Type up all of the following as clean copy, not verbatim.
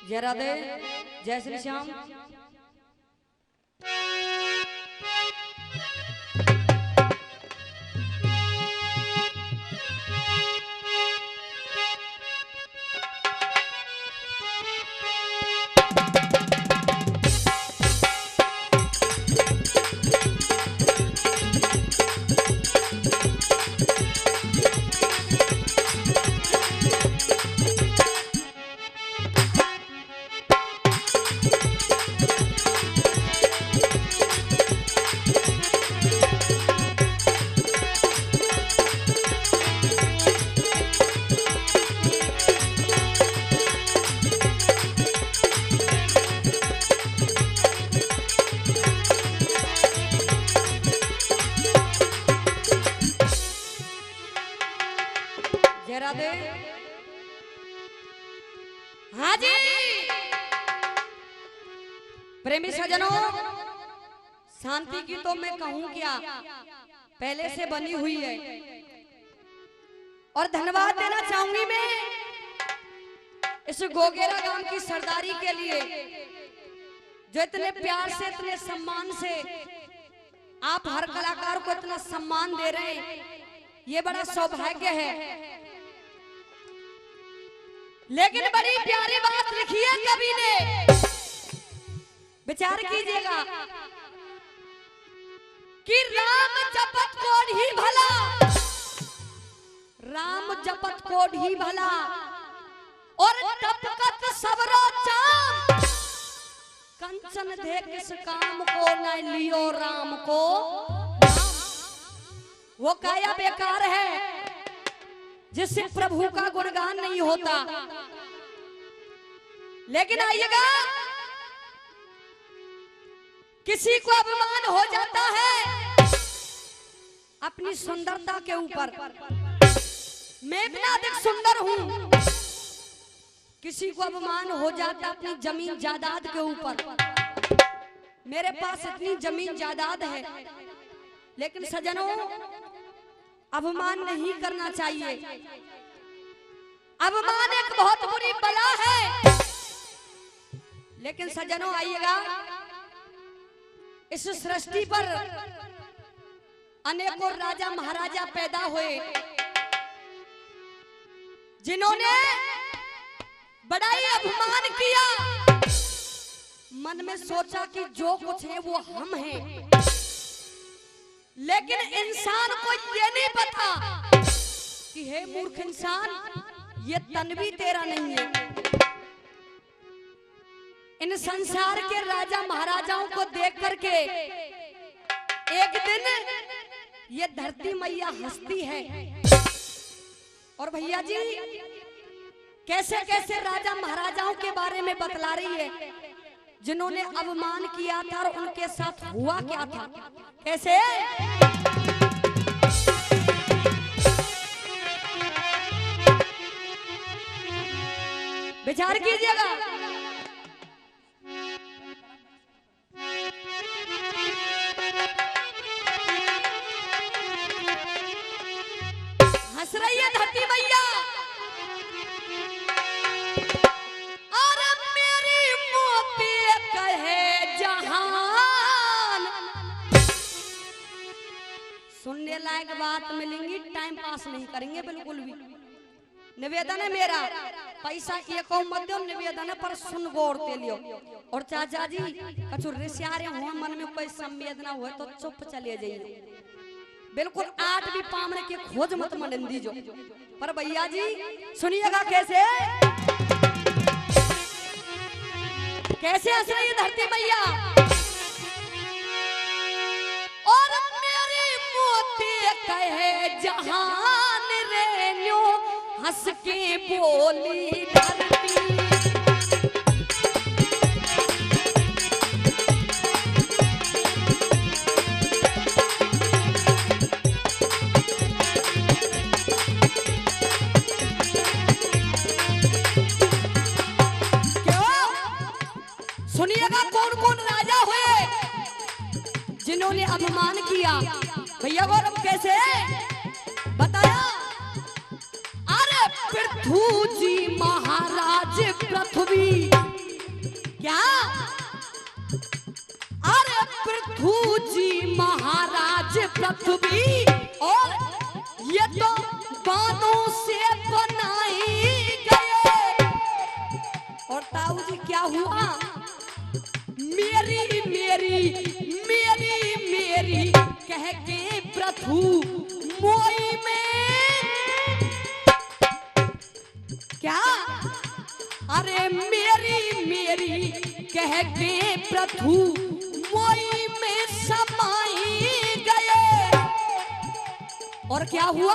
जय राधे, जय श्री श्याम। जय राधे। हाँ जी प्रेमी सजनों, शांति की तो मैं कहूँ क्या, पहले से बनी हुई है। और धन्यवाद देना चाहूंगी मैं इस गोगेरा गांव की सरदारी के लिए, जो इतने प्यार से, इतने सम्मान से आप हर कलाकार को इतना सम्मान दे रहे हैं। ये बड़ा सौभाग्य है। लेकिन बड़ी प्यारी बात लिखी है कवि ने, विचार कीजिएगा कि राम जपत कोड ही भला, राम जपत कोड ही भला, और टपकत सबरो चाम, कंचन दे किस काम को न लियो राम को। वो काया बेकार है जिससे प्रभु का गुणगान नहीं होता। लेकिन आइएगा, किसी को अभिमान हो जाता है अपनी सुंदरता के ऊपर। मैं इतना अधिक सुंदर हूं, किसी को अभिमान हो जाता अपनी जमीन जायदाद के ऊपर। मेरे पास इतनी जमीन जायदाद है, लेकिन सजनों अभिमान नहीं करना चाहिए। अभिमान एक बहुत बुरी बला है। लेकिन सजनों आइएगा, इस सृष्टि पर अनेकों राजा महाराजा पैदा हुए, जिन्होंने बड़ा ही अभिमान किया। मन में सोचा कि जो कुछ है वो हम हैं। लेकिन इंसान को ये नहीं पता कि हे मूर्ख इंसान, ये तन भी तेरा नहीं है। इन संसार के राजा महाराजाओं को देख करके एक दिन ये धरती मैया हंसती है। और भैया जी कैसे कैसे राजा महाराजाओं के बारे में बतला रही है, जिन्होंने अभिमान किया था और उनके साथ हुआ क्या था। कैसे विचार कीजिएगा। हंस रही है धरती मैया, और मेरी मोती कहे जहान। सुनने लायक बात मिलेंगी, टाइम पास नहीं करेंगे बिल्कुल भी। निवेदन है मेरा, पैसा एक मत दो, निवेदन है पर सुन गौर ते लियो। और चाचा जी कछु रिश्यारे हो, मन में कोई संवेदना हो तो चुप चले जाइए। बिल्कुल आठ भी पामने के खोज मत मनंदी जो। पर भैया जी सुनिएगा कैसे कैसे हंस रही है धरती मैया। और मेरी मोती कहे जहान रे न्यू, हंस के बोली धरती। सुनिएगा कौन कौन राजा हुए जिन्होंने अभिमान किया। भैया गौरव कैसे बताया। अरे पृथ्वी जी महाराज पृथ्वी क्या? अरे पृथु जी महाराज पृथ्वी और ये तो बानों से बनाए गए। और ताऊ जी क्या हुआ? मेरी मेरी मेरी मेरी कह के पृथु मोई में क्या? अरे मेरी मेरी कह के पृथु मोई में समाई गए। और क्या हुआ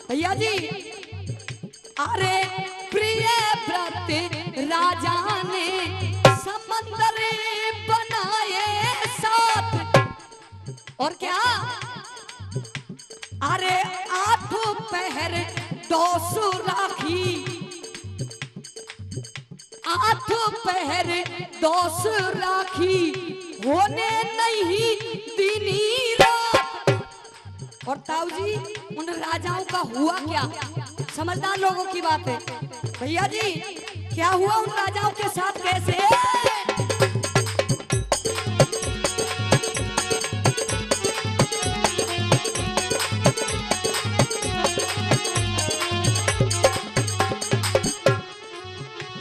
भैया जी? अरे प्रिय व्रत राजा ने समंदर बनाए साथ। और क्या? अरे आठों पहर 200 राखी, आठों पहर 200 राखी होने नहीं दीनी रात। और ताऊ जी उन राजाओं का हुआ क्या? समझदार लोगों की बात है भैया जी। क्या हुआ उन राजाओं के साथ? कैसे?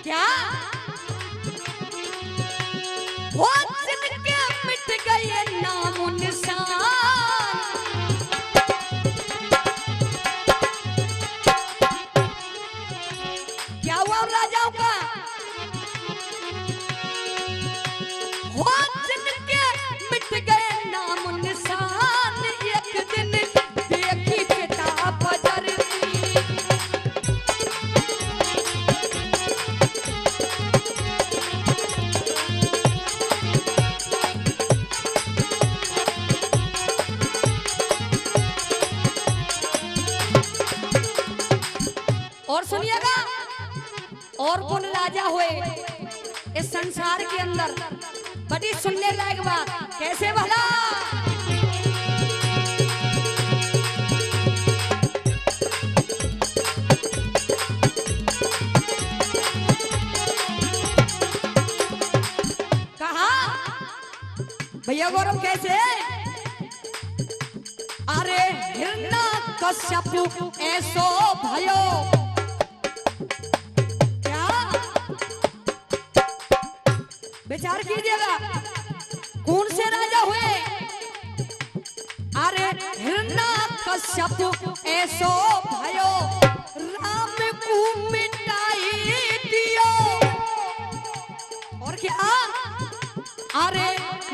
क्या? वो जिनके मिट गए नामो निशान। क्या हुआ राजाओं का? वो जिनके मिट गए नामो निशान। एक दिन देखी पिता बजर और सुनिएगा। और कौन राजा हुए इस संसार के अंदर? बड़ी सुनने लायक बात। कैसे भला? कहा भैया गौरव? कैसे? अरे हिरण्यकश्यप ऐसो भयो। विचार कीजिएगा कौन से राजा हुए? अरे हिरण्यकश्यप ऐसो भयो राम को मिटाई दियो। और क्या? अरे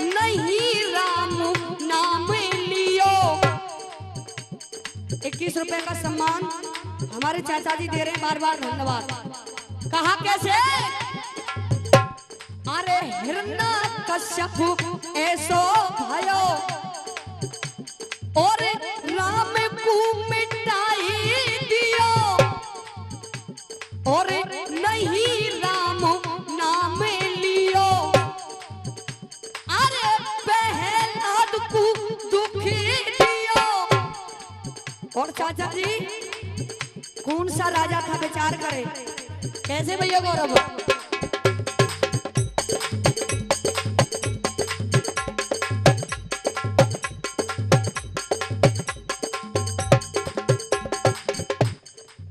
नहीं राम नाम लियो। 21 रुपए का सम्मान हमारे चाचा जी दे रहे हैं, बार बार धन्यवाद। कहा कैसे? अरे हिरण्यकश्यप ऐसो भयो और राम को मिटाई दियो। और नहीं राम नाम लियो। अरे प्रहलाद को दुख दियो। और चाचा जी कौन सा राजा था? विचार करें। कैसे भैया गौरव?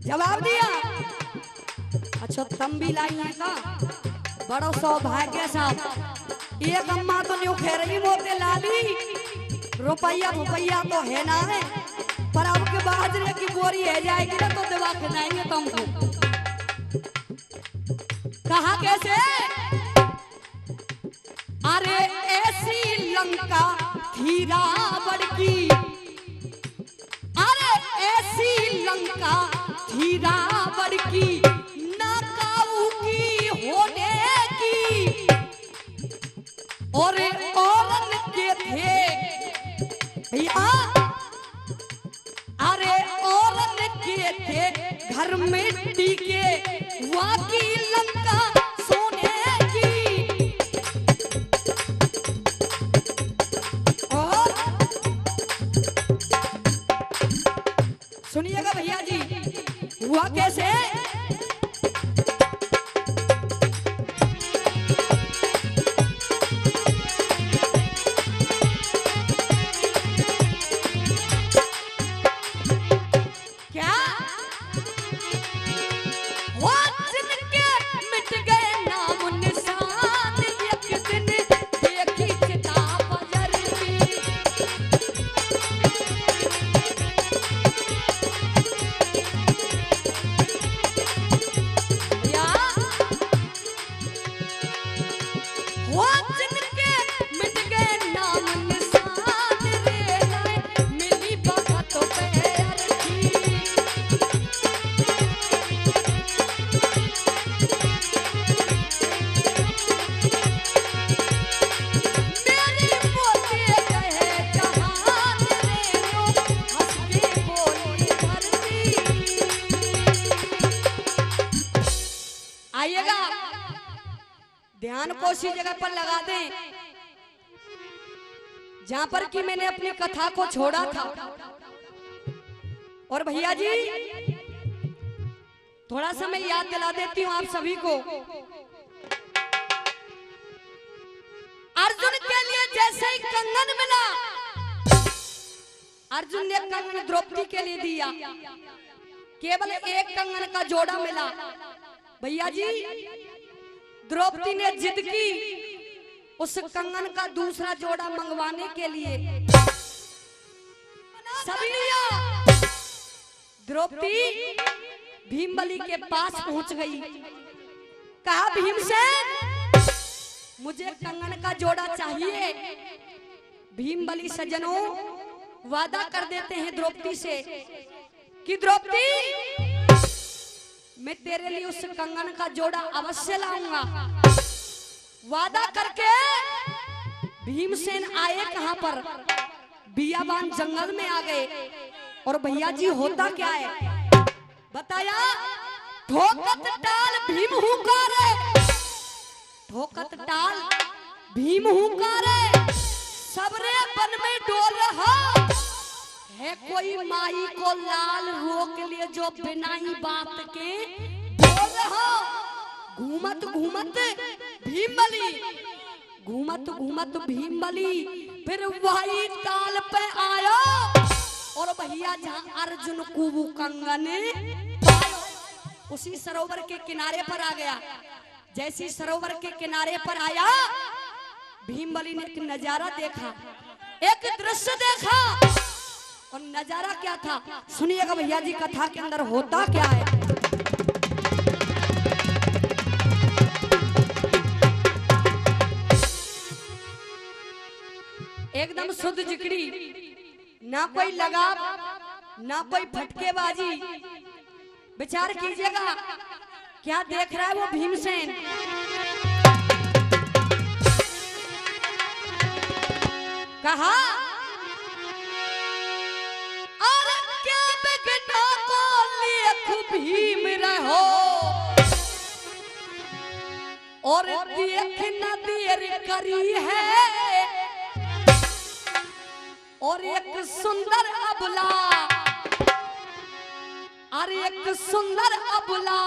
जवाब दिया। अच्छा तुम भी लाई है का? बड़ो सौभाग्य साहब। एक अम्मा तो न्यू खेरही मोते लाली रुपया रुपया तो है ना है, पर अब के बाजरे की बोरी है जाएगी ना तो दवा खिलाएंगे तुमको। कहा कैसे? अरे ऐसी लंका थी रावण की। अरे ऐसी लंका थी रावण की ना काबू की होने की। और औरत के थे भैया। अरे औरत के थे घर में टीके वाकी लंका सोने की। और सुनिएगा भैया जी हुआ कैसे? उसी जगह पर लगा दें जहां पर कि मैंने अपनी कथा को छोड़ा था। और भैया जी थोड़ा सा मैं याद दिला देती हूं आप सभी को। अर्जुन के लिए जैसे ही कंगन मिला, अर्जुन ने कंगन द्रौपदी के लिए दिया, केवल एक कंगन का जोड़ा मिला। भैया जी द्रौपदी ने जिद की उस कंगन का दूसरा जोड़ा मंगवाने के लिए। सभी द्रौपदी भीमबली के पास पहुंच गई, कहा भीमसेन मुझे कंगन का जोड़ा चाहिए। भीमबली सज्जनों वादा कर देते हैं द्रौपदी से कि द्रौपदी मैं तेरे लिए उस कंगन का जोड़ा अवश्य लाऊंगा। वादा करके भीमसेन आए कहां पर, बियाबान जंगल में आ गए। और भैया जी होता क्या है बताया, ठोकत टाल भीम हुंकारे, ठोकत टाल भीम हुंकारे, सबरे बन में डोल रहा है। कोई माई को लाल रोक लिए जो बिनाई बात के बोल रहा। घूमत घूमत भीमबली, घूमत घूमत भीमबली फिर वही ताल पे आया। और भैया जहां अर्जुन को वो कंगन उसी सरोवर के किनारे पर आ गया। जैसी सरोवर के किनारे पर आया भीमबली ने एक नजारा देखा, एक दृश्य देखा। और नजारा क्या था सुनिएगा भैया जी, कथा के अंदर होता क्या है। एकदम शुद्ध जिकड़ी, ना कोई लगाव ना कोई फटकेबाजी। विचार कीजिएगा क्या देख रहा है वो भीमसेन। कहा अरे क्या बिगना को लेख भीम रहो, और देख न देर करी है। और एक सुंदर अबला, और एक सुंदर अबला,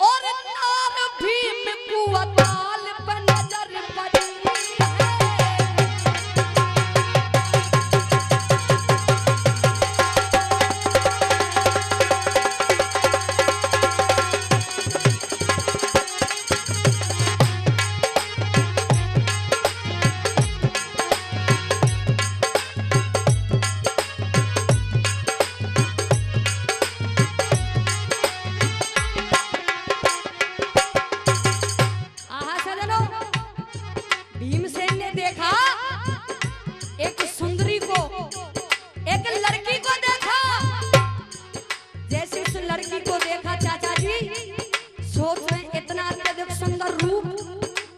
और नार भीम को अताल पर नजर पड़ी है। भीमसेन ने देखा एक सुंदरी को, एक लड़की को देखा। जैसे उस लड़की को देखा चाचा जी सोच में इतना अत्यधिक सुंदर रूप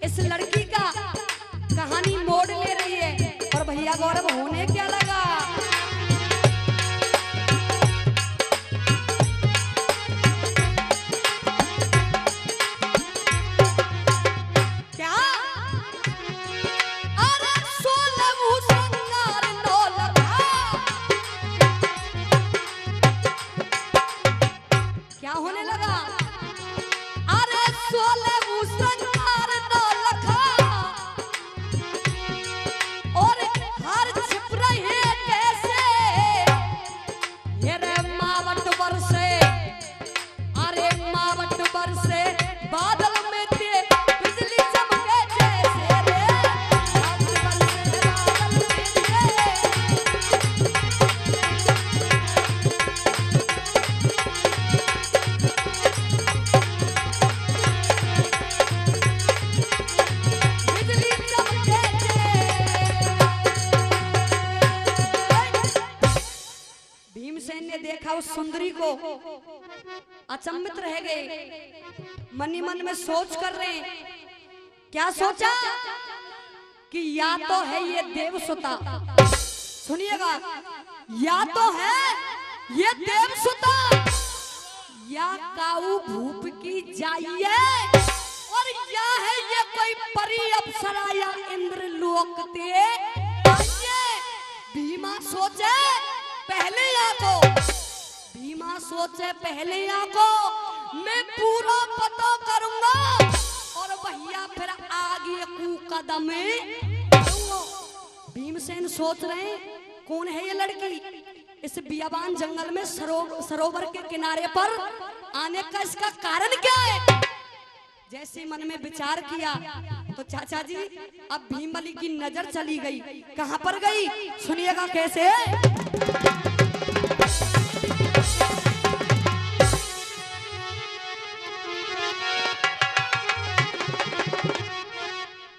इस लड़की का, कहानी मोड़ ले रही है। और भैया गौरव होने क्या लगा, क्या होने लगा। अरे 16 संगार न लखा, और हर छिप रहे कैसे ये रे मावट बरसे। अरे मावट बरसे बादल में ते बिजली चमके जैसे रे, मावट बरसे बादल में भीमसेन ने देखा उस सुंदरी को, अचंभित रह गए। मनी मन में सोच कर रहे, क्या सोचा कि या तो है ये देवसुता, सुनिएगा, या तो है ये देवसुता या काऊ भूप की जाइए, और या है ये कोई परी अप्सरा या इंद्र लोक ते आइए। भीमा सोचे पहले आको, भीमा सोचे पहले आको, मैं पूरा पता करूंगा और भैया फिर आगे कू कदम करूंगा। भीमसेन सोच रहे हैं कौन है ये लड़की, इस बियाबान जंगल में सरोवर के किनारे पर आने का इसका कारण क्या है। जैसे मन में विचार किया तो चाचा जी अब भीमबली की नजर चली गई। कहां पर गई सुनिएगा कैसे।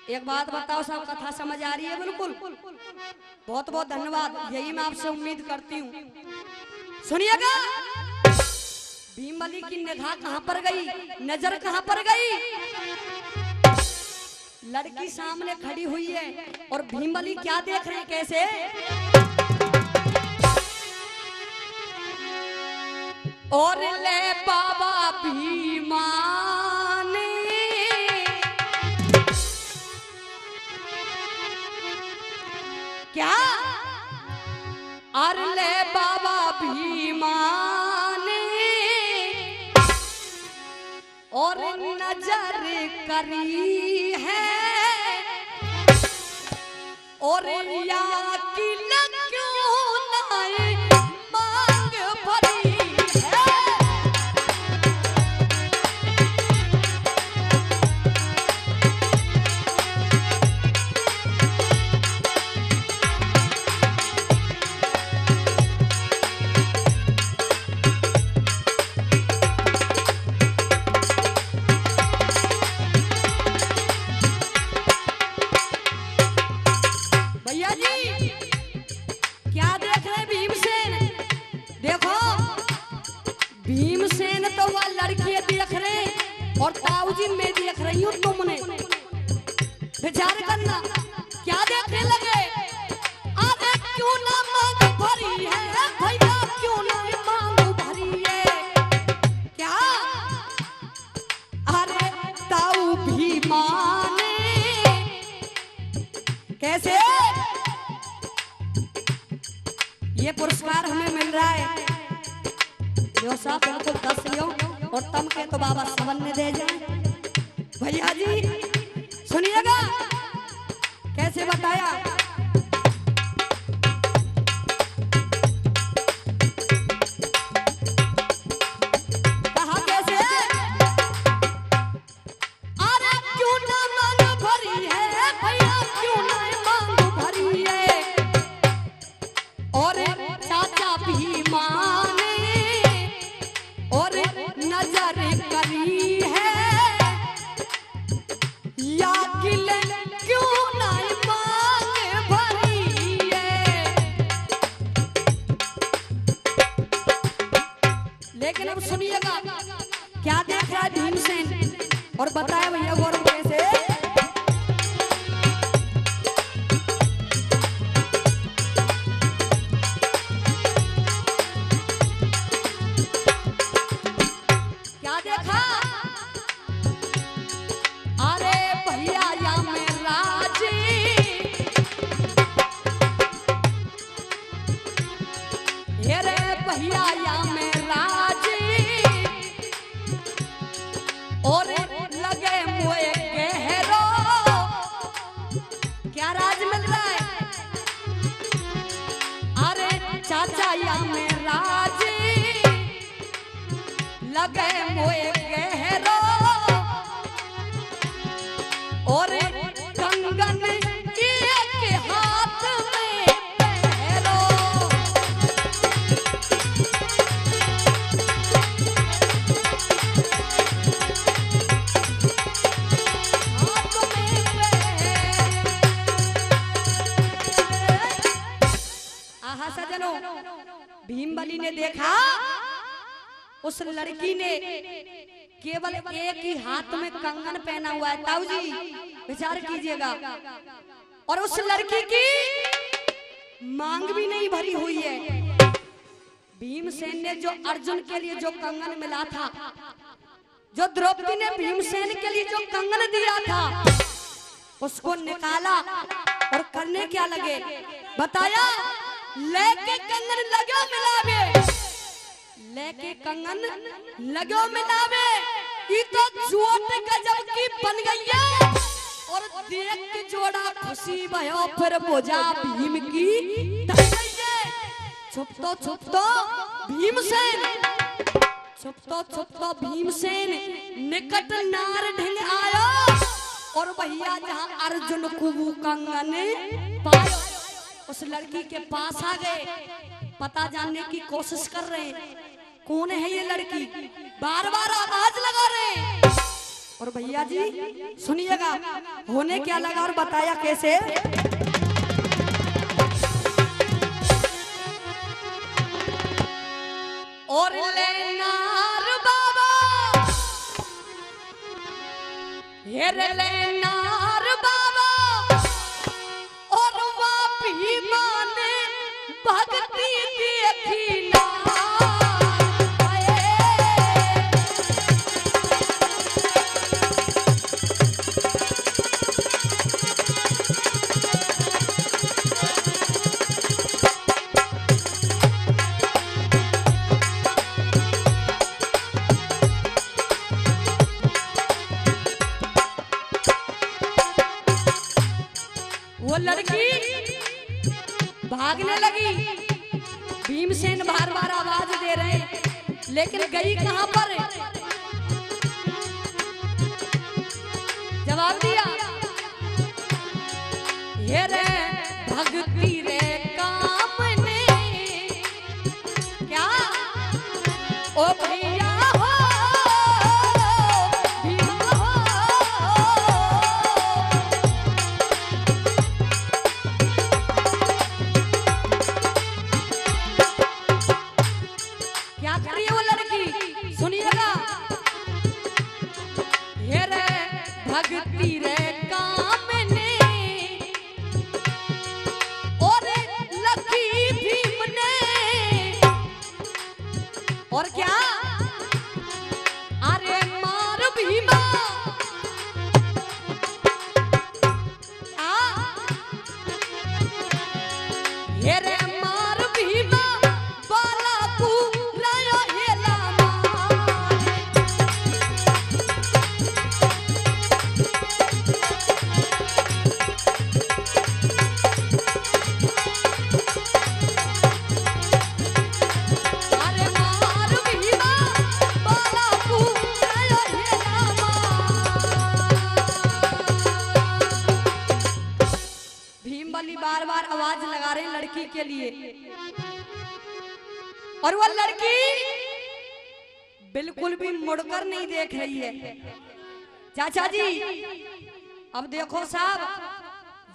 एक बात बताओ, सब कथा समझ आ रही है? बिल्कुल, बहुत बहुत धन्यवाद, यही मैं आपसे उम्मीद करती हूँ। सुनिएगा, भीमबली की निगाह कहां पर गई, नजर कहां पर गई। लड़की सामने खड़ी हुई है और भीमबली क्या देख रहे हैं कैसे। और ले बाबा भीमा क्या, अरले बाबा भीमा ने और नजर करी है और या की क्यों नाए मांग भरी है। भीमसेन तो वह लड़की देख रहे और ताऊजी में देख रही हूँ। तुमने विचार करना क्या देखने लगे। अरे क्यों ना मांग भरी है भैया, क्यों ना मांग भरी है क्या। अरे ताऊ भीमा ने कैसे ये पुरस्कार हमें मिल रहा है। जो साहब बिल्कुल 10 लियो और तम के तो बाबा 7 ने दे जाए। भैया जी सुनिएगा कैसे बताया। कहा कैसे। अरे क्यों ना मांग भरी है भैया, क्यों ना मांग भरी है और चाचा भीमा और नजर करी है या किल क्यों ना मांग भरी है। लेकिन अब सुनिएगा क्या देख रहा है भीमसेन और बताया भैया गौरव कैसे। और लगे मुए गहरो क्या राज मिल रहा है। अरे चाचा या में राज लगे मुए गहरो और कंगन एक हाथ में पहरो। भीमबली ने देखा उस लड़की ने केवल एक ही हाथ में कंगन पहना हुआ है। ताऊ जी विचार कीजिएगा, और उस लड़की की मांग भी नहीं भरी हुई है। भीमसेन ने जो अर्जुन के लिए जो कंगन मिला था, जो द्रौपदी ने भीमसेन के लिए जो कंगन दिया था उसको निकाला और करने क्या लगे बताया, लेके कंगन लगो मिलावे, लेके कंगन लगो मिलावे, ये तो जोट गजब की बन गई है। और देख के जोड़ा खुशी भयो फिर बोझा भीम की छुप तो भीमसेन, छुप तो भीमसेन निकट नार ढंग आयो और भैया जहाँ अर्जुन को वो कंगन पायो उस लड़की के पास आ गए, पता जानने की कोशिश कर रहे हैं कौन है ये लड़की, बार बार आवाज लगा रहे हैं। और भैया जी सुनिएगा होने क्या लगा और बताया कैसे। और लेनार बाबा हेरे लेनार बाबा और वापी माने भक्ति देखी ना वो लड़की भागने लगी, भीमसेन बार बार आवाज दे रहे हैं लेकिन गई कहां पर, जवाब दिया ये रे भक्ति रे काम ने क्या ओ भैया हो भीमा हो, क्या कर रही है वो लड़की सुनिएगा, ये रे भक्ति रे काम ने और लकी भीम ने और क्या अरे मार भीमा ये रे मार भीमा बाला पूरा हेला अरे मार भीमा बाला पूरा हेला भीम बली बार बार आवाज लगा रहे हैं लड़की के लिए और वो लड़की बिल्कुल भी मुड़कर नहीं देख रही है। चाचा जी अब देखो साहब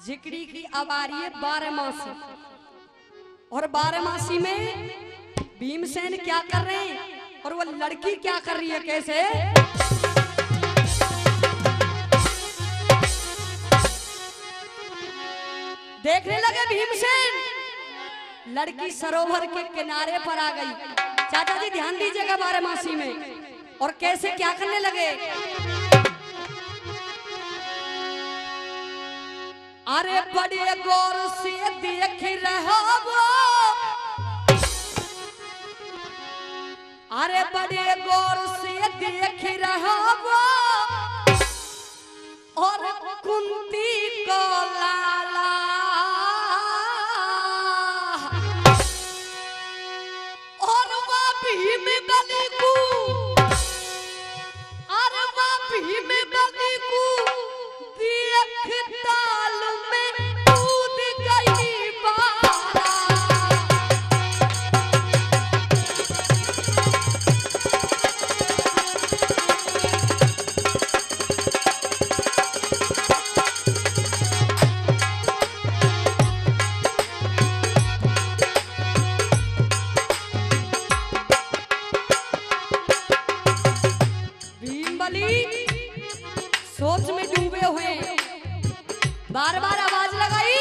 जिक्री की अब आ रही है 12 मासी और 12 मासी में भीमसेन क्या कर रहे हैं और वो लड़की क्या कर रही है कैसे। देखने लगे भीमसेन, लड़की सरोवर के किनारे पर आ गई। चाचा जी ध्यान दीजिएगा 12 मासी में और कैसे क्या करने लगे। अरे बड़े गौर से देख रहा वो, अरे बड़े गौर से देख रहा वो और कुंती को लाला और वह भीम बली को, अरे वह भीम बली को देख ताल में कूद गई बारा। सोच में डूबे हुए बार बार आवाज लगाई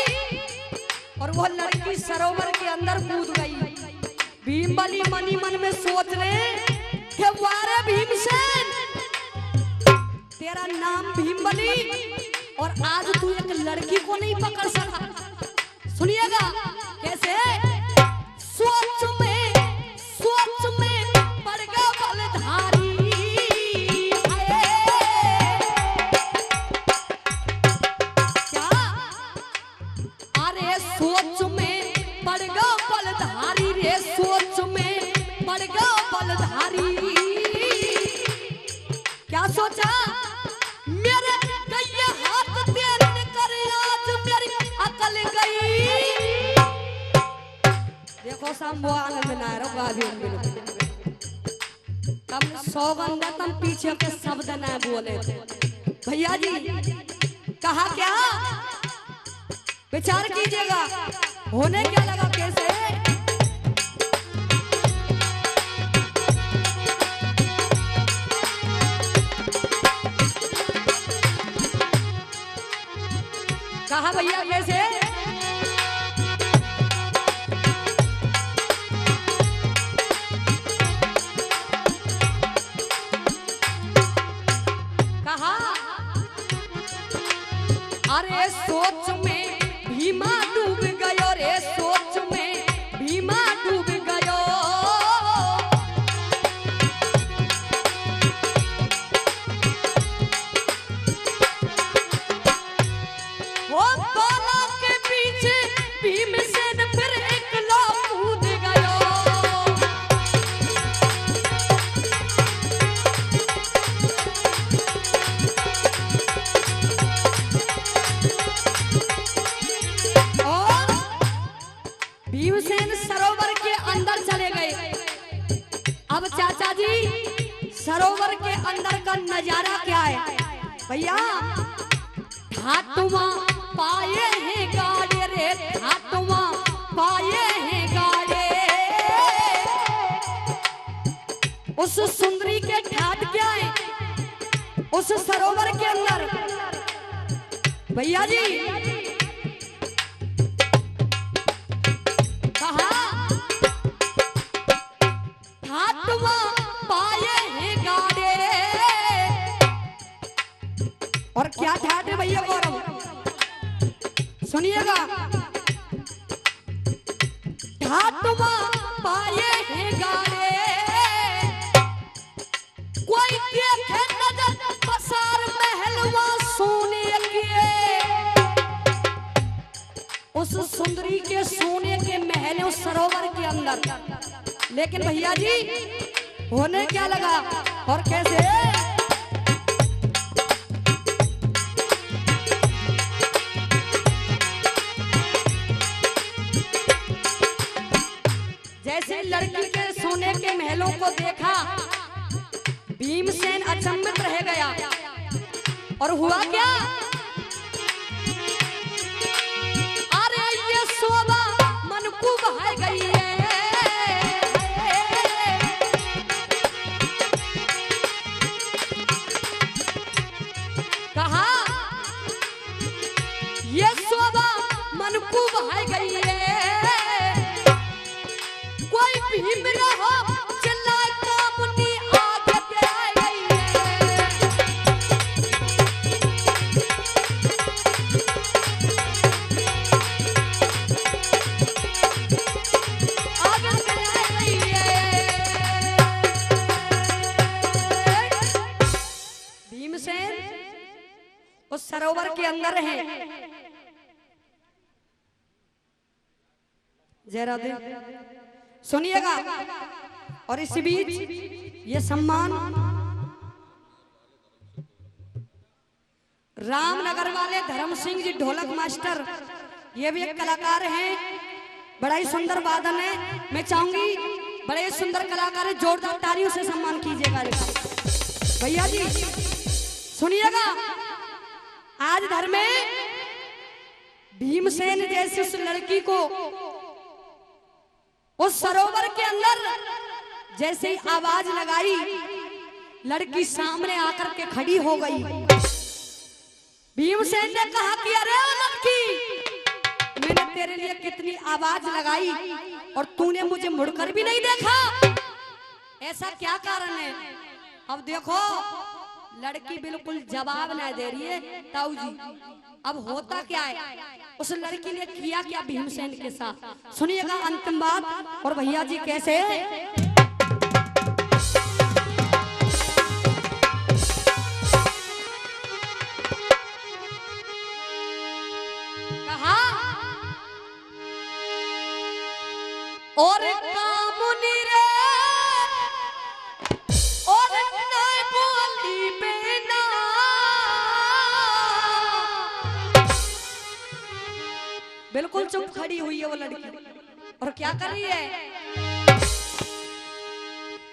और वो लड़की सरोवर के अंदर कूद गई। भीम बली मनी मन में सोच रहे कि वारे भीमसेन तेरा नाम भीमबली और आज तू एक लड़की को नहीं पकड़ सका। सुनिएगा कैसे। सोच में पड़ गया बलधारी, क्या अरे सोच में पड़ गया बलधारी रे, सोच में पड़ गया बलधारी। क्या सोचा मेरे कई हाथ तेरे कर आज मेरी अकल गई। देखो शंभो आनंद नायरो गावी तम सौगंध तम पीछे के शब्द न बोले थे भैया जी। कहा क्या विचार कीजिएगा होने क्या लगा कैसे। कहा भैया कैसे। कहा अरे सोच में भीमा डूब गयो रे, सोच में भीमा डूब गयो। वो बाला के पीछे भीमसेन फिर एकला कूद गयो। और भीमसेन सरोवर के अंदर चले गए। अब चाचा जी सरोवर के अंदर का नजारा क्या है भैया। हाथवा पाए हैं गाड़े रे, हाथवा पाए हैं गाड़े। उस सुंदरी के ठाट क्या है उस सरोवर के अंदर भैया जी। कहा हाथवा पाए हैं गाड़े। और क्या ठाट है भैया गौरव सुनिएगा। ठाटवा पाए हैं गाड़े, कोई देखे नजर पसार महलवा सोने के। उस सुंदरी के सोने के महल उस सरोवर के अंदर। लेकिन भैया जी होने क्या लगा और कैसे। जैसे लड़की के सोने के महलों को देखा भीमसेन अचंभित रह गया। और हुआ क्या अरे ये शोभा मन को बहा गई है। कहा ये शोभा मन को बहा गई है। कोई भीम रहो चिल्लाए कामुनी आगे पे आ गई है। आगे पे आ गई है। भीमसेन उस सरोवर के अंदर है। जरा दे सुनिएगा। और इसी बीच ये सम्मान रामनगर वाले धर्म सिंह जी ढोलक मास्टर, ये भी एक कलाकार हैं। बड़ा ही सुंदर वादन है। मैं चाहूंगी बड़े ही सुंदर कलाकार है, जोरदार तालियों से सम्मान कीजिएगा भैया जी। सुनिएगा आज धर्म में भीमसेन जैसी उस लड़की को उस सरोवर के अंदर जैसे ही आवाज लगाई लड़की सामने आकर के खड़ी हो गई। भीमसेन ने कहा कि अरे लड़की मैंने तेरे लिए कितनी आवाज लगाई और तूने मुझे मुड़कर भी नहीं देखा, ऐसा क्या कारण है। अब देखो लड़की बिल्कुल जवाब नहीं दे रही है ताऊ जी। अब होता क्या है, उस लड़की ने किया क्या भीमसेन के साथ, सुनिएगा अंतिम बात। और भैया जी कैसे कहा, और कामुनी रे और नहीं बोली बेना, बिल्कुल चुप खड़ी हुई है वो लड़की। और क्या कर रही है,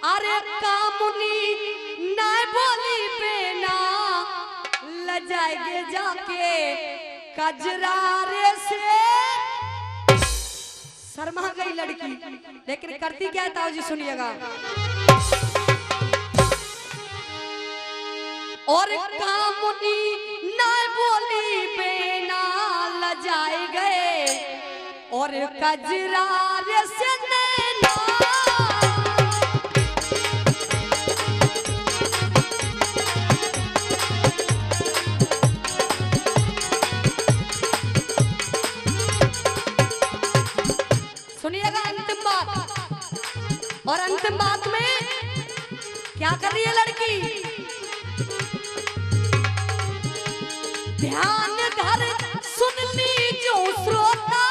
अरे कामुनी नहीं बोली बेना, लजाएगे जाके कजरारे से। शर्मा गई लड़की, लेकिन करती क्या है ताऊ जी सुनिएगा। और कामुनी ना बोली बेना, लजाए गए और कजरारे से नैना। सुनिएगा अंतिम बात। और अंतिम बात में क्या कर रही है लड़की, ध्यान धर सुन ली जो श्रोता,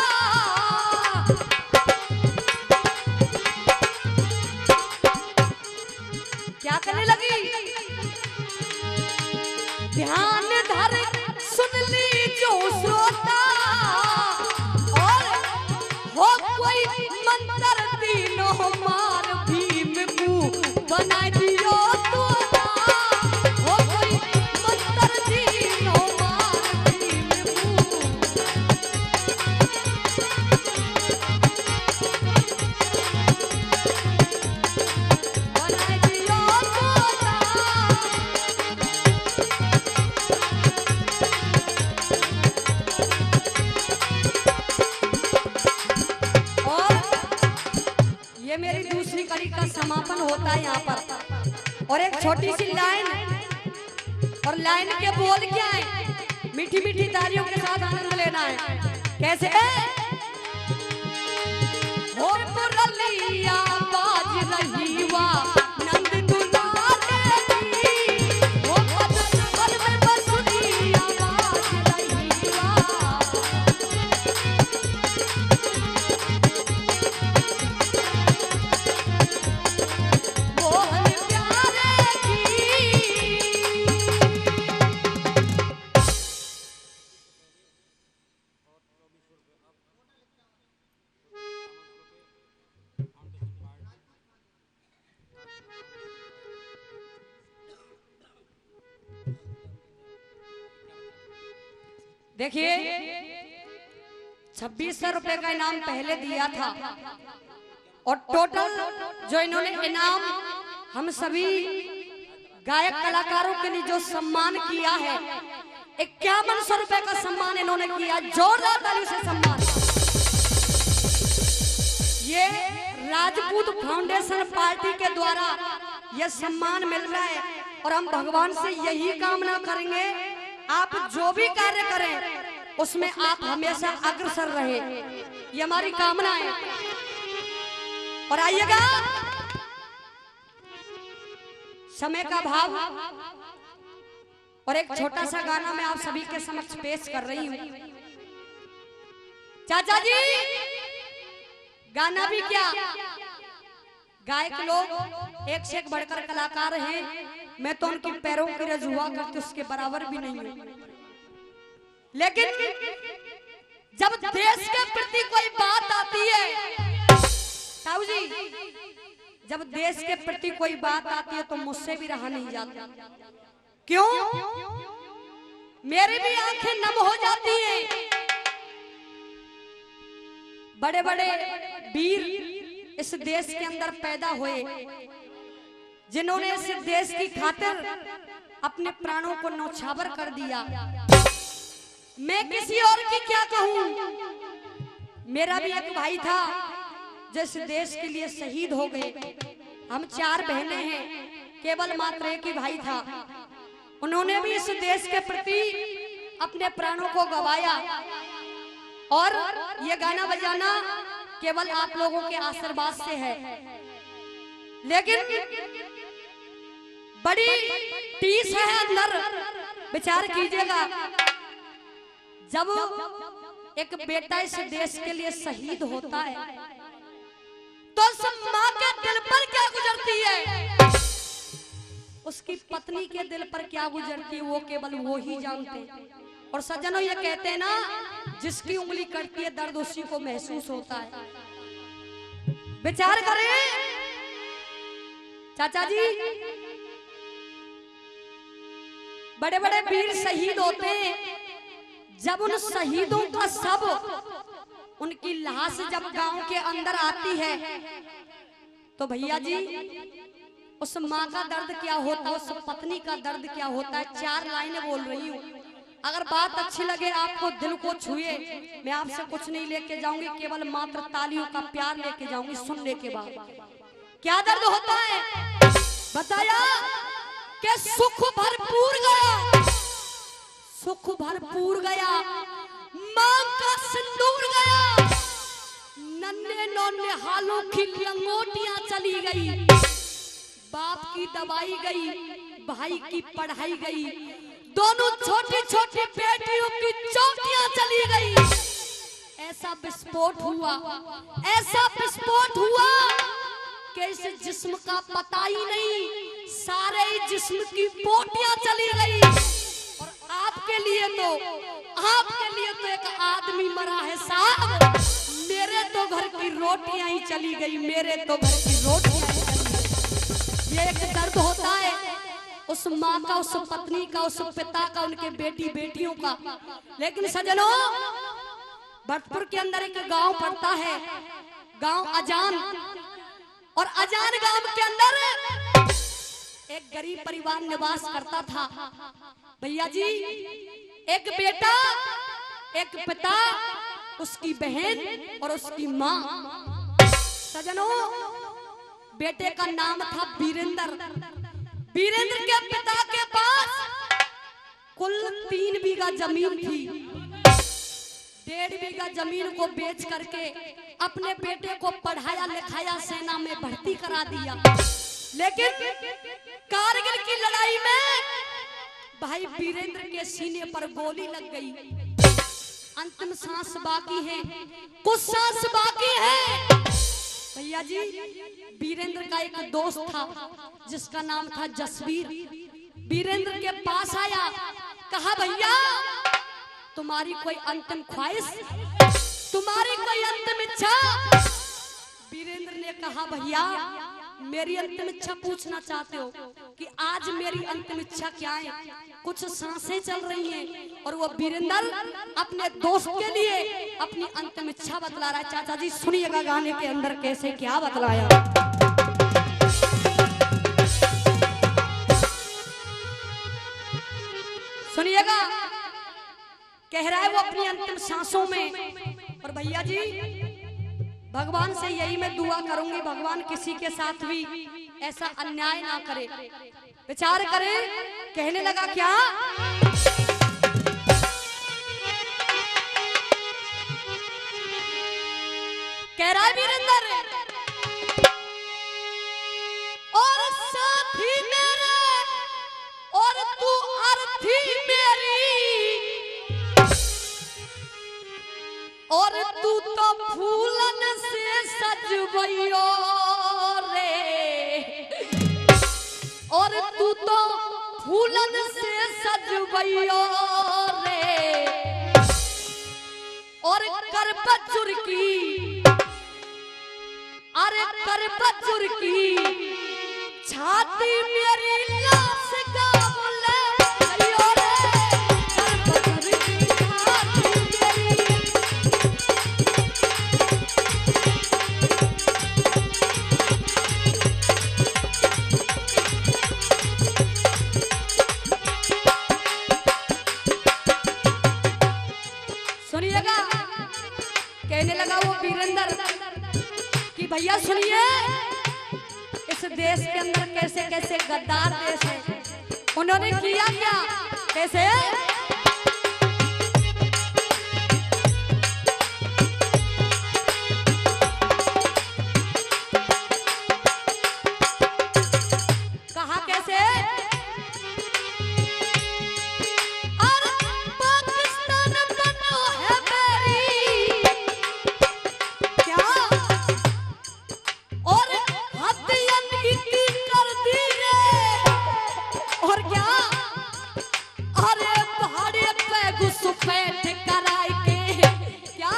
क्या करने लगी, ध्यान धर सुन ली जो श्रोता, और हो कोई मंत्र तीनों मार भीम को बना दियो तोता, हो कोई मंत्र तीनों मार भीम को बना दियो तोता। ये मेरी दूसरी कड़ी का समापन होता है यहाँ पर। और एक छोटी सी लाइन, और लाइन के बोल क्या है, मीठी मीठी तालियों के साथ आनंद लेना है। कैसे हो मुरलिया बाज रही वा नंद दुलारे की, हो पद में बसुरिया बाज रही वा, देखिए 2600 रुपए का इनाम पहले दिया था, और टोटल जो इन्होंने इनाम हम सभी गायक कलाकारों के लिए जो सम्मान किया है, 5100 रुपए का सम्मान इन्होंने किया। जोरदार तालियों से सम्मान। ये राजपूत फाउंडेशन पार्टी के द्वारा यह सम्मान मिल रहा है, और हम भगवान से यही कामना करेंगे, आप जो भी कार्य करें उसमें आप हमेशा अग्रसर रहे, ये हमारी कामना है। और आइएगा, समय का भाव, और एक छोटा सा गाना मैं आप सभी के समक्ष पेश कर रही हूँ। चाचा जी, गाना भी क्या, गायक लोग एक से एक बढ़कर कलाकार हैं, मैं तो उनकी पैरों की रज हुआ करती उसके बराबर भी नहीं हूं। लेकिन जब देश के प्रति कोई बात आती है ताऊ जी, जब देश के प्रति कोई बात आती है तो मुझसे भी रहा नहीं जाता। क्यों? मेरी भी आंखें नम हो जाती हैं। बड़े बड़े वीर इस देश के अंदर पैदा हुए, जिन्होंने इस देश की खातिर अपने प्राणों को न्यौछावर कर दिया। मैं किसी और की क्या कहूं, मेरा भी एक भाई था जो इस देश के लिए शहीद हो गए। हम 4 बहनें हैं, केवल मात्र एक ही भाई था। उन्होंने भी इस देश के प्रति अपने प्राणों को गवाया और ये गाना बजाना केवल आप लोगों के आशीर्वाद से है। लेकिन बड़ी टीस है अंदर, विचार कीजिएगा। जब एक बेटा इस देश के लिए शहीद होता है तो उस माँ के दिल पर क्या गुजरती है, उसकी पत्नी के दिल पर क्या गुजरती है, वो केवल वो ही जानते हैं। और सज्जनों, ये कहते हैं ना, जिसकी उंगली कटती है दर्द उसी को महसूस होता है। विचार करें चाचा जी, बड़े बड़े वीर शहीद होते हैं, जब उन शहीदों का शव, उनकी लाश जब गांव के अंदर आती है तो भैया जी उस माँ का दर्द क्या होता है, उस पत्नी का दर्द क्या होता है। 4 लाइनें बोल रही हूँ, अगर बात अच्छी लगे, आपको दिल को छुए, मैं आपसे कुछ नहीं लेके जाऊंगी, केवल मात्र तालियों का प्यार लेके जाऊंगी। सुनने के बाद क्या दर्द होता है बताया कि सुख भरपूर गया, सुख भरपूर गया, मां का सिंदूर गया, नन्हे नन्हे हालों की लंगोटियां चली गई, बाप की दवाई गई, भाई की पढ़ाई गई, दोनों छोटी छोटी बेटियों की चौकियां चली गई। ऐसा विस्फोट हुआ, ऐसा विस्फोट हुआ कि इस जिस्म का पता ही नहीं, सारे जिस्म की बोटियां चली गई। और आपके लिए तो एक आदमी मरा है साहब, मेरे तो घर की रोटियां ही चली गई, मेरे तो घर की रोटियां ही चली गई। ये एक दर्द होता है उस माँ का, उस पत्नी का, उस पिता का, उनके बेटी बेटियों का। लेकिन सजनों, भरतपुर के अंदर एक गांव पड़ता है, गांव अजान, और अजान गांव के अंदर एक गरीब परिवार निवास करता था। भैया जी, एक बेटा, एक पिता, उसकी बहन और उसकी माँ। सजनों, बेटे का नाम था वीरेंद्र। वीरेंद्र के पिता के पास कुल 3 बीघा जमीन थी। 1.5 बीघा जमीन को बेच करके अपने बेटे को पढ़ाया लिखाया, सेना में भर्ती करा दिया। लेकिन कारगिल की लड़ाई में भाई वीरेंद्र के सीने पर गोली लग गई। अंतिम सांस बाकी है, कुछ सांस बाकी है। भैया जी, वीरेंद्र का एक दोस्त था जिसका नाम था जसवीर। वीरेंद्र के पास आया, कहा भैया तुम्हारी कोई अंतिम ख्वाहिश, तुम्हारी कोई अंतिम इच्छा? वीरेंद्र ने कहा भैया मेरी अंतिम इच्छा पूछना चाहते हो कि आज मेरी अंतिम इच्छा क्या है? कुछ सांसें चल रही हैं और वो वीरेंद्र अपने दोस्त के लिए अपनी अंतिम इच्छा बतला रहा है। चाचा जी सुनिएगा गाने के अंदर कैसे क्या बतलाया। सुनिएगा, कह रहा है वो अपनी अंतिम सांसों में। और भैया जी, भगवान से यही मैं दुआ करूंगी, भगवान किसी के साथ भी ऐसा अन्याय ना करे। विचार करें, कहने लगा क्या? कह रहा है वीरेंद्र, और साथी मेरे और तू अर्थी मेरी, और तू तो फूलन से सजवैयो रे, और तू तो फूलन से सजवैयो रे, और कर बजुर की, अरे कर बजुर की छाती मेरी लाश गावले गयो रे, कर बजुर की छाती मेरी। सुनिएगा, कहने लगा वो वीरेंद्र कि भैया सुनिए, इस देश के अंदर कैसे कैसे गद्दार देश है, उन्होंने किया क्या, कैसे? कहा कैसे? और पाकिस्तान बनो है मेरी क्या, और हथियार की कर दी रे, और क्या? अरे पहाड़े पे घुसपैठ कराई के क्या,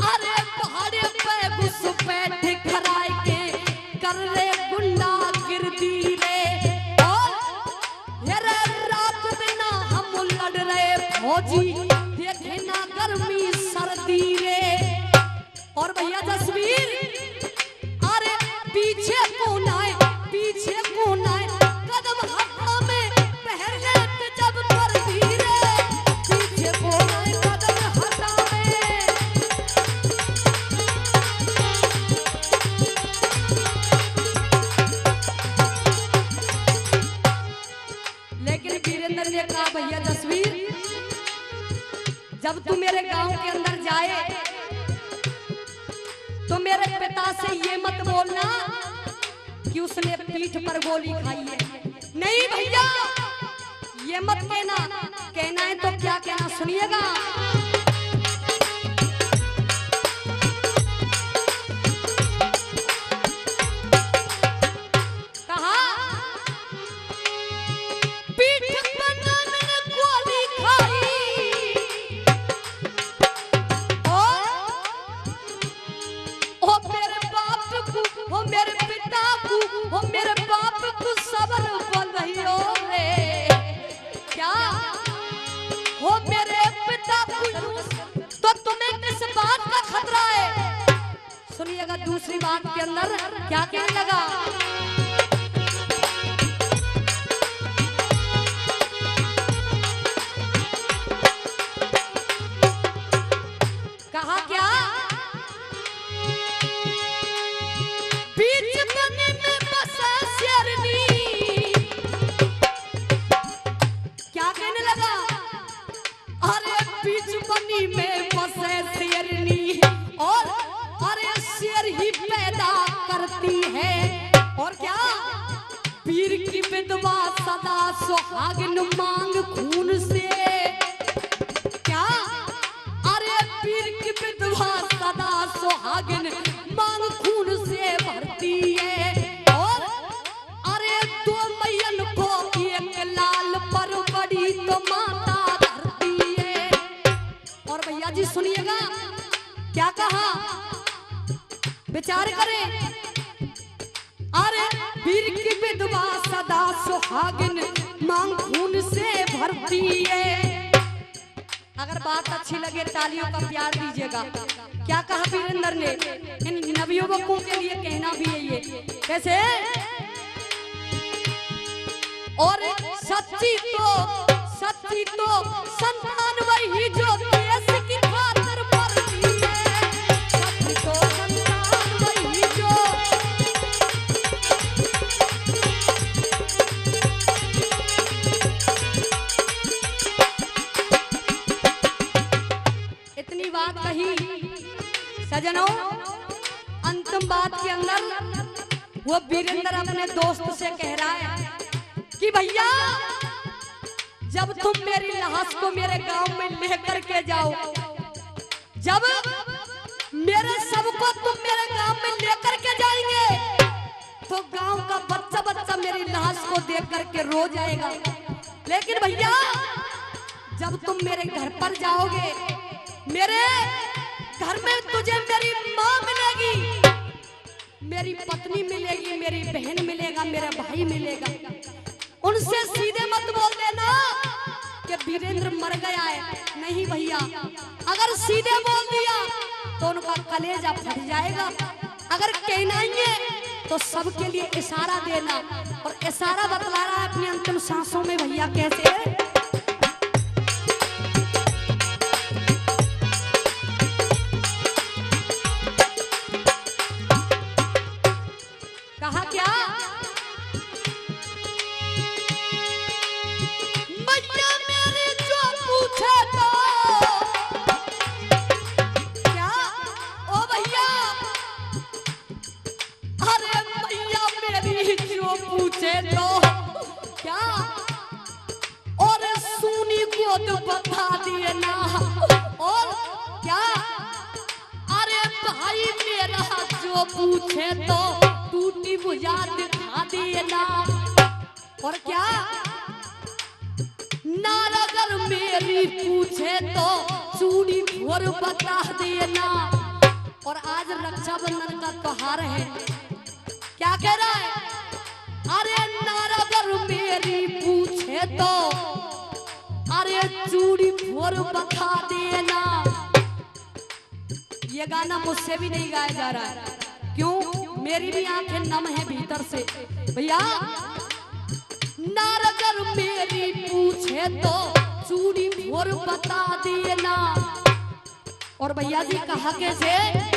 अरे पहाड़े पे घुसपैठ कराई के कर रे गुंडा गिरदी रे, और ये रात दिन हम लड़ रहे फौजी देखे ना गर्मी सर्दी रे। और भैया तस्वीर, अरे पीछे कौन आए, पीछे कौन आए, कदम हवा में पहले जब कर दी रे, पीछे कौन आए कदम हवा में। लेकिन वीरेंद्र ने कहा भैया तस्वीर, जब तू मेरे गांव के अंदर जाए तो मेरे पिता से ये मत बोलना कि उसने पीठ पर गोली खाई है। नहीं भैया, ये मत कहना, कहना है तो क्या कहना सुनिएगा। कहा पीठ पर मैंने गोली खाई, ओ मेरे बाप को, ओ मेरे पिता को, ओ मेरे बाप को सबर बोल रही हो रे क्या, ओ मेरे पिता को, तो तुम्हें किस बात का खतरा है? सुनिएगा दूसरी बात के अंदर क्या कहने लगा। कहा क्या, बीच बने में बसा शेरनी, क्या कहने लगा, अरे बीच बनी में बसे शेरनी, और अरे शेर ही पैदा करती है, और क्या, पीर की विधवा सदा सुहागिन मांग खून से, क्या, अरे पीर की विधवा सदा सुहागिन मांग खून से भरती है, और अरे दो मैयन को एक लाल पर बड़ी तो माता धरती है। और भैया जी सुनिएगा क्या कहा, विचार करें, अरे पीर की विधवा सदा सुहागिन मांग खून से भरती है। अगर बात अच्छी लगे तालियों का प्यार दीजिएगा। क्या कहा वीरेंद्र ने, इन नवयुवकों के लिए कहना भी है ये, कैसे? और सच्ची तो संतान वही जो देश की खातिर मरती है, सच्ची तो संतान वही जो, इतनी बात कही सजनों। अंतिम बात के अंदर वो वीरेंद्र अपने दोस्त से कह रहा है कि भैया जब तुम मेरी लाश को मेरे गांव में लेकर के जाओ, जब मेरे सबको तुम मेरे गांव में लेकर के जाएंगे तो गांव का बच्चा बच्चा मेरी लाश को देख करके रो जाएगा। लेकिन भैया जब तुम मेरे घर पर जाओगे, मेरे घर में तुझे मेरी माँ मिलेगी, मेरी पत्नी मिलेगी, मेरी बहन मिलेगा, मेरा भाई मिलेगा। उनसे सीधे मत बोल देना कि वीरेंद्र मर गया है। नहीं भैया, अगर सीधे बोल दिया तो उनका कलेजा फट जाएगा। अगर कहना ही है तो सबके लिए इशारा देना, और इशारा बतला रहा है अपनी अंतिम सांसों में भैया कैसे। कहा क्या, पूछे तो क्या और सुनी को तो बता दिए ना और क्या अरे भाई मेरा जो पूछे तो टूटी बुझा दिखा दिए ना और क्या नार अगर मेरी पूछे तो चूड़ी भोर बता देना। और आज रक्षाबंधन का त्योहार है, क्या कह रहा है? अरे नार अगर मेरी पूछे तो अरे चूड़ी भोर बता देना। ये गाना मुझसे भी नहीं गाया जा रहा है, क्यों? मेरी भी आंखें नम है भीतर से भैया। नार अगर मेरी पूछे तो चूड़ी भोर बता देना। और भैया जी कहा कैसे?